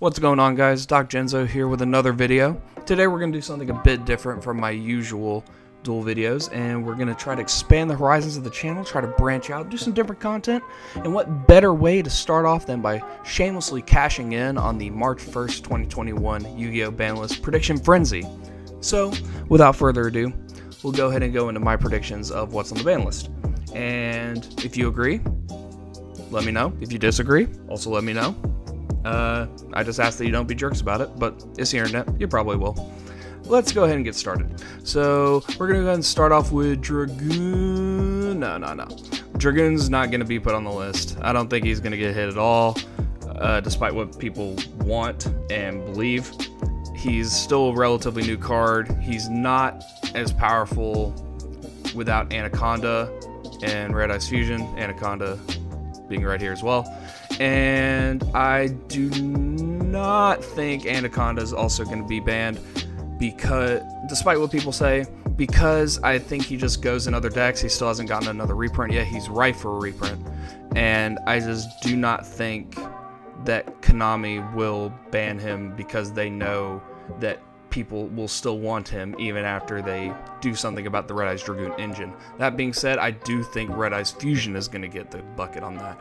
What's going on, guys? Doc Genzo here with another video. Today we're going to do something a bit different from my usual duel videos, and we're going to try to expand the horizons of the channel, try to branch out, do some different content, and what better way to start off than by shamelessly cashing in on the March 1st, 2021 Yu-Gi-Oh! Banlist Prediction Frenzy. So, without further ado, we'll go ahead and go into my predictions of what's on the ban list. And if you agree, let me know. If you disagree, also let me know. I just ask that you don't be jerks about it, but it's the internet, you probably will. Let's go ahead and get started. So, we're going to go ahead and start off with Dragoon. No. Dragoon's not going to be put on the list. I don't think he's going to get hit at all, despite what people want and believe. He's still a relatively new card. He's not as powerful without Anaconda and Red Eyes Fusion. Anaconda being right here as well. And I do not think Anaconda is also going to be banned, because, despite what people say, because I think he just goes in other decks. He still hasn't gotten another reprint yet. He's ripe for a reprint. And I just do not think that Konami will ban him, because they know that people will still want him even after they do something about the Red Eyes Dragoon engine. That being said, I do think Red Eyes Fusion is going to get the bucket on that.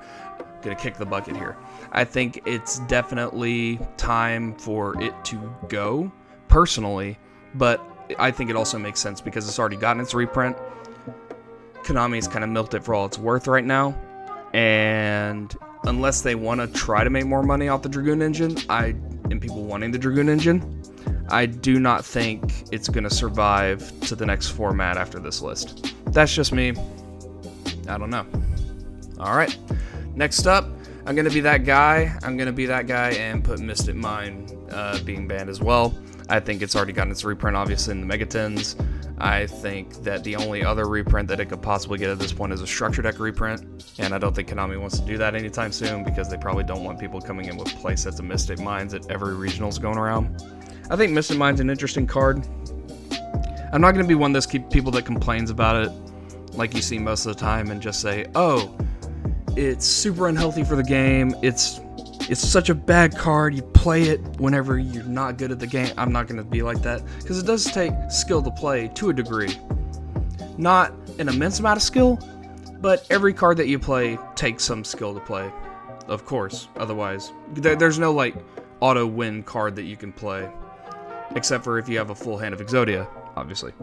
Going to kick the bucket here. I think it's definitely time for it to go, personally, but I think it also makes sense because it's already gotten its reprint. Konami's kind of milked it for all it's worth right now, and unless they want to try to make more money off the Dragoon engine, and people wanting the Dragoon engine, I do not think it's going to survive to the next format after this list. That's just me. I don't know. Alright, next up, I'm going to be that guy. And put Mystic Mind being banned as well. I think it's already gotten its reprint, obviously, in the Megatens. I think that the only other reprint that it could possibly get at this point is a Structure Deck reprint, and I don't think Konami wants to do that anytime soon, because they probably don't want people coming in with playsets of Mystic Minds at every regionals going around. I think Mystic Mind's an interesting card. I'm not going to be one of those people that complains about it like you see most of the time and just say, oh, it's super unhealthy for the game, it's such a bad card, you play it whenever you're not good at the game. I'm not going to be like that, because it does take skill to play to a degree. Not an immense amount of skill, but every card that you play takes some skill to play, of course. Otherwise, there's no like auto win card that you can play, except for if you have a full hand of Exodia, obviously.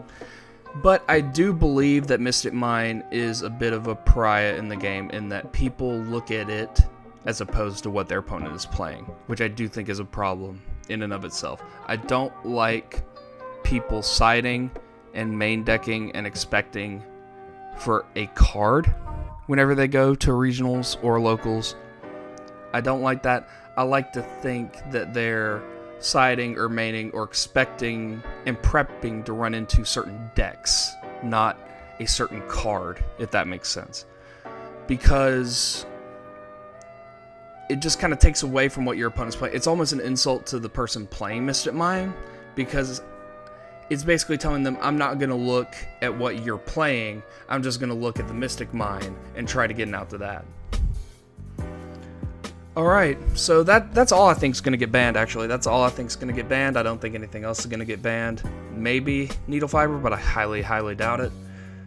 But I do believe that Mystic Mind is a bit of a pariah in the game, in that people look at it as opposed to what their opponent is playing, which I do think is a problem in and of itself. I don't like people siding and main decking and expecting for a card whenever they go to regionals or locals. I don't like that. I like to think that they're siding or maining or expecting and prepping to run into certain decks, not a certain card, if that makes sense. Because it just kind of takes away from what your opponent's playing. It's almost an insult to the person playing Mystic Mind, because it's basically telling them, I'm not going to look at what you're playing, I'm just going to look at the Mystic Mind and try to get out to that. Alright, so that's all I think is going to get banned, actually. That's all I think is going to get banned. I don't think anything else is going to get banned. Maybe Needle Fiber, but I highly, highly doubt it.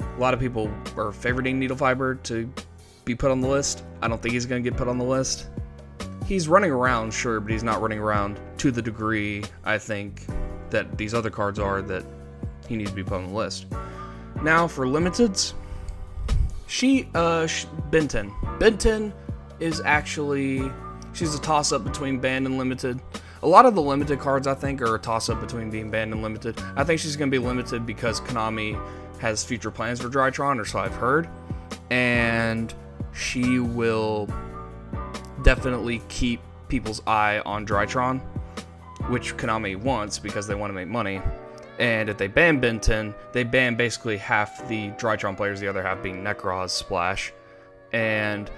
A lot of people are favoriting Needle Fiber to be put on the list. I don't think he's going to get put on the list. He's running around, sure, but he's not running around to the degree, I think, that these other cards are, that he needs to be put on the list. Now, for limiteds, BENTEN. BENTEN is actually, she's a toss-up between banned and limited. A lot of the limited cards, I think, are a toss-up between being banned and limited. I think she's going to be limited because Konami has future plans for Drytron, or so I've heard. And she will definitely keep people's eye on Drytron, which Konami wants because they want to make money. And if they ban BENTEN, they ban basically half the Drytron players, the other half being Necroz, Splash. And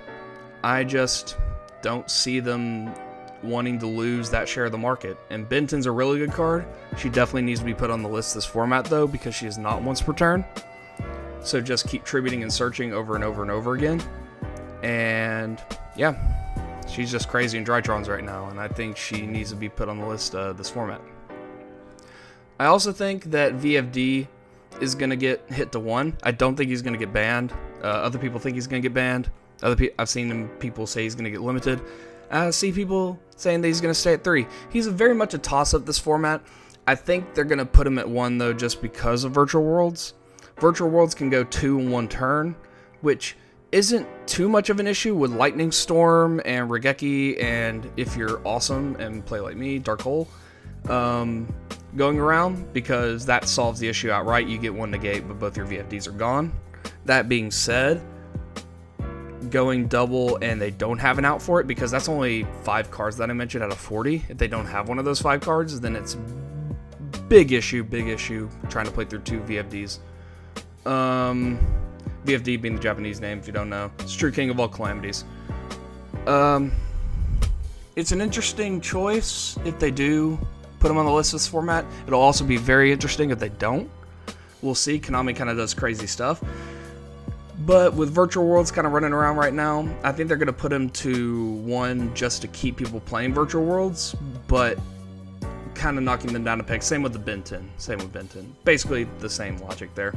I just don't see them wanting to lose that share of the market. And BENTEN's a really good card. She definitely needs to be put on the list this format, though, because she is not once per turn. So just keep tributing and searching over and over and over again. And yeah, She's just crazy in Drytrons right now, and I think she needs to be put on the list of this format. I also think that VFD is going to get hit to 1. I don't think he's going to get banned. Other people think he's going to get banned. I've seen people say he's going to get limited. I see people saying that he's going to stay at 3. He's very much a toss-up this format. I think they're going to put him at 1, though, just because of Virtual Worlds. Virtual Worlds can go 2 in 1 turn, which isn't too much of an issue with Lightning Storm and Regeki, and if you're awesome and play like me, Dark Hole, going around, because that solves the issue outright. You get 1 negate, but both your VFDs are gone. That being said, going double and they don't have an out for it, because that's only 5 cards that I mentioned out of 40. If they don't have one of those 5 cards, then it's big issue trying to play through 2 VFDs. VFD being the Japanese name, if you don't know. It's true king of all calamities. It's an interesting choice if they do put him on the list of this format. It'll also be very interesting if they don't. We'll see. Konami kind of does crazy stuff. But with Virtual Worlds kind of running around right now, I think they're going to put him to 1 just to keep people playing Virtual Worlds, but kind of knocking them down a peg. Same with the BENTEN. Basically the same logic there.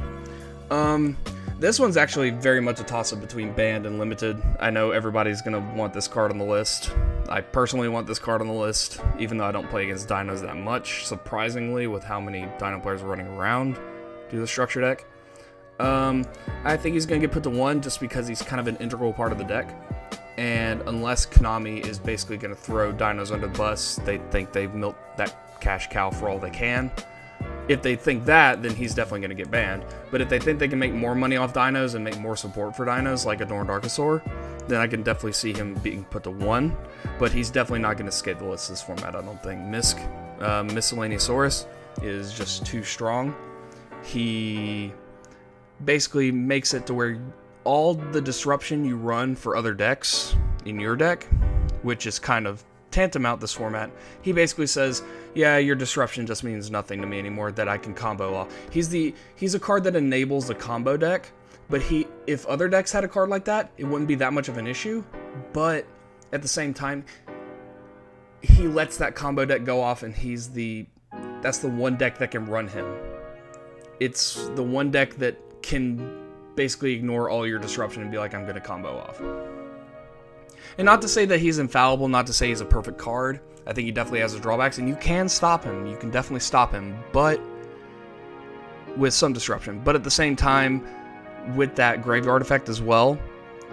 This one's actually very much a toss-up between banned and limited. I know everybody's going to want this card on the list. I personally want this card on the list, even though I don't play against Dinos that much, surprisingly, with how many Dino players are running around to the structure deck. I think he's going to get put to 1 just because he's kind of an integral part of the deck. And unless Konami is basically going to throw Dinos under the bus, they think they've milked that cash cow for all they can. If they think that, then he's definitely going to get banned. But if they think they can make more money off Dinos and make more support for Dinos, like Adorned Archosaur, then I can definitely see him being put to 1. But he's definitely not going to escape the list this format, I don't think. Miscellaneousaurus is just too strong. He basically makes it to where all the disruption you run for other decks in your deck, which is kind of tantamount this format, he basically says, yeah, your disruption just means nothing to me anymore, that I can combo off. He's a card that enables the combo deck, but if other decks had a card like that, it wouldn't be that much of an issue, but at the same time, he lets that combo deck go off, and that's the one deck that can run him. It's the one deck that can basically ignore all your disruption and be like, I'm going to combo off. And not to say that he's infallible, not to say he's a perfect card. I think he definitely has his drawbacks, and you can stop him. You can definitely stop him, but with some disruption. But at the same time, with that graveyard effect as well,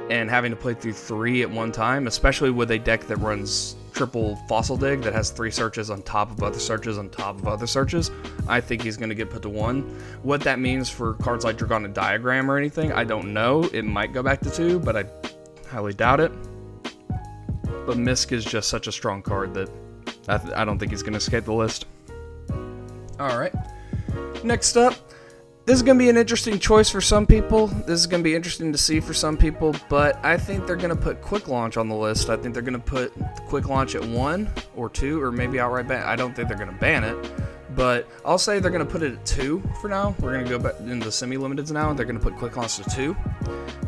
and having to play through 3 at one time, especially with a deck that runs triple Fossil Dig that has 3 searches on top of other searches on top of other searches, I think he's going to get put to 1. What that means for cards like Dragonic Diagram or anything, I don't know. It might go back to 2, but I highly doubt it. But Misk is just such a strong card that I don't think he's going to escape the list. Alright. Next up, this is going to be an interesting choice for some people. This is going to be interesting to see for some people, but I think they're going to put Quick Launch on the list. I think they're going to put Quick Launch at 1 or 2, or maybe outright ban. I don't think they're going to ban it, but I'll say they're going to put it at 2 for now. We're going to go back into the semi-limiteds now, and they're going to put Quick Launch to 2,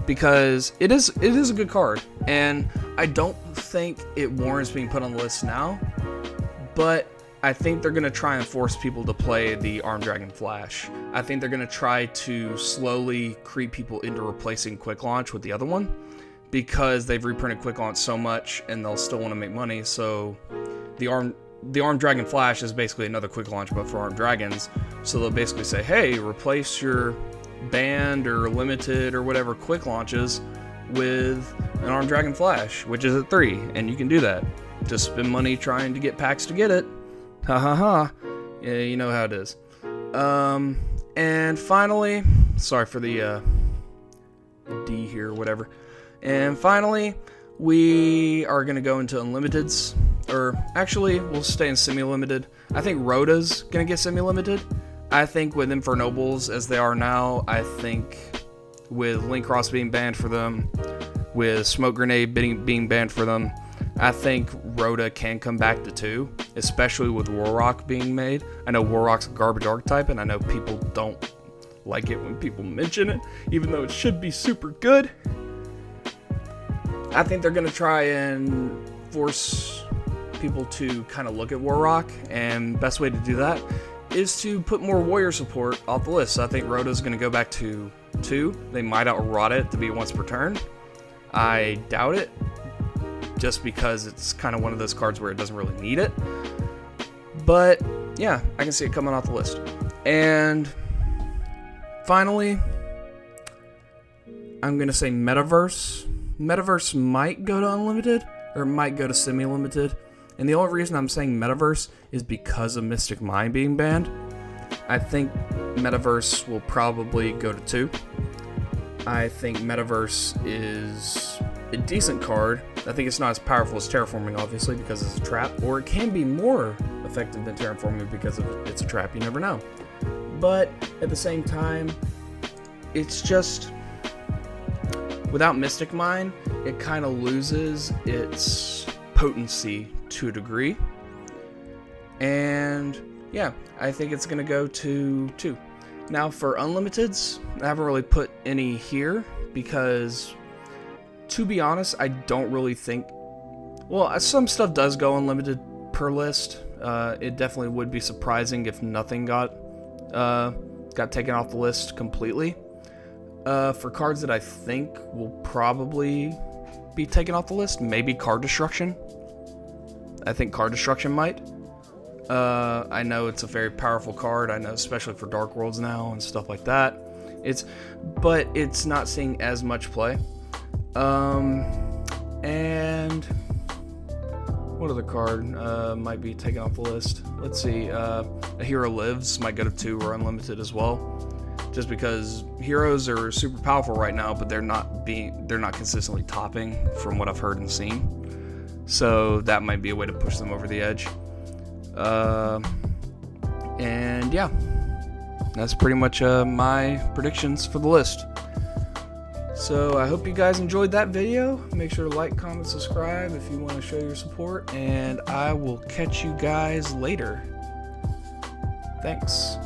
because it is a good card, and I don't think it warrants being put on the list now, but I think they're going to try and force people to play the Arm Dragon Flash. I think they're going to try to slowly creep people into replacing Quick Launch with the other one, because they've reprinted Quick Launch so much and they'll still want to make money. So the Arm Dragon Flash is basically another Quick Launch but for Arm Dragons. So they'll basically say, hey, replace your banned or limited or whatever Quick Launches with an Arm Dragon Flash, which is at 3, and you can do that. Just spend money trying to get packs to get it. Ha ha ha. Yeah, you know how it is. And finally, sorry for the D here, whatever. And finally, we are going to go into Unlimiteds. Or actually, we'll stay in semi-limited. I think Rhoda's going to get semi-limited. I think with Infernobles as they are now, I think with Link Cross being banned for them, with Smoke Grenade being banned for them, I think Rhoda can come back to 2, especially with Warrock being made. I know Warrock's a garbage archetype, and I know people don't like it when people mention it, even though it should be super good. I think they're going to try and force people to kind of look at Warrock, and best way to do that is to put more warrior support off the list. So I think Rhoda's going to go back to 2. They might outrot it to be once per turn. I doubt it, just because it's kind of one of those cards where it doesn't really need it. But yeah, I can see it coming off the list. And finally, I'm going to say Metaverse. Metaverse might go to Unlimited, or it might go to Semi-Limited. And the only reason I'm saying Metaverse is because of Mystic Mind being banned. I think Metaverse will probably go to 2. I think Metaverse is a decent card. I think it's not as powerful as Terraforming, obviously, because it's a trap. Or it can be more effective than Terraforming because it's a trap. You never know. But at the same time, it's just, without Mystic Mind, it kind of loses its potency to a degree. And yeah, I think it's going to go to 2. Now for Unlimiteds, I haven't really put any here because, to be honest, I don't really think, well, some stuff does go unlimited per list. It definitely would be surprising if nothing got taken off the list completely. For cards that I think will probably be taken off the list, maybe Card Destruction. I think Card Destruction might. I know it's a very powerful card. I know, especially for Dark Worlds now and stuff like that. But it's not seeing as much play. And what other card might be taken off the list? Let's see. A Hero Lives might go to 2 or Unlimited as well. Just because heroes are super powerful right now, but they're not consistently topping from what I've heard and seen. So that might be a way to push them over the edge. And yeah, that's pretty much my predictions for the list. So I hope you guys enjoyed that video. Make sure to like, comment, subscribe if you want to show your support, and I will catch you guys later. Thanks.